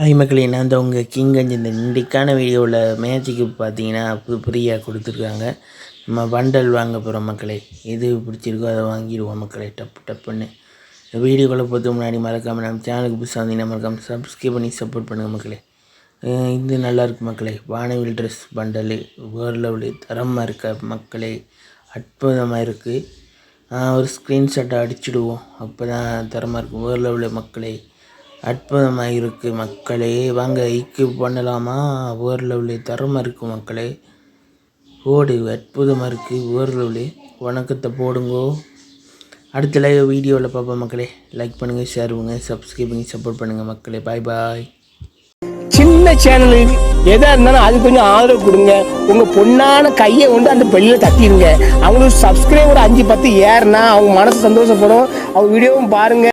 Hi மக்களே, நான் தான் உங்கள் கிங்கஞ்ச். இந்த இன்றைக்கான வீடியோவில் மேட்சுக்கு பார்த்தீங்கன்னா ஃப்ரீயாக கொடுத்துருக்காங்க. நம்ம பண்டல் வாங்க போகிறோம் மக்களே. எது பிடிச்சிருக்கோ அதை வாங்கிடுவோம் மக்களே, டப்புன்னு. இந்த வீடியோக்குள்ளே பார்த்து முன்னாடி மறக்காமல் நம்ம சேனலுக்கு புதுசாக வந்தீங்கன்னா மறக்காமல் சப்ஸ்கிரைப் பண்ணி சப்போர்ட் பண்ணுங்கள் மக்களே. இது நல்லாயிருக்கு மக்களே. வானவில் ட்ரெஸ் பண்டலு வேறு லெவலு தரமாக இருக்க மக்களே, அற்புதமாக இருக்குது. ஒரு ஸ்க்ரீன்ஷாட்டை அடிச்சுடுவோம், அப்போ தான் தரமாக இருக்கும். வேறு லெவலு மக்களே, அற்புதமாக இருக்குது மக்களே. வாங்க ஐக்கு பண்ணலாமா? வேறு லெவலு தரமாக இருக்குது மக்களே. போடு, அற்புதமாக இருக்குது. வேறு லெவலு. வணக்கத்தை போடுங்கோ. அடுத்த லைவ் வீடியோவில் பார்ப்போம் மக்களே. லைக் பண்ணுங்கள், ஷேர் பண்ணுங்கள், சப்ஸ்கிரைப் பண்ணி சப்போர்ட் பண்ணுங்கள் மக்களே. பாய் பாய். சின்ன சேனலு எதாக இருந்தாலும் அது கொஞ்சம் ஆதரவு கொடுங்க. உங்கள் பொண்ணான கையை கொண்டு அந்த பெல்லில் தட்டிடுங்க. அவங்களுக்கு சப்ஸ்கிரைபர் 5-10 ஏறுனா அவங்க மனசு சந்தோஷப்படும். அவங்க வீடியோவும் பாருங்கள்.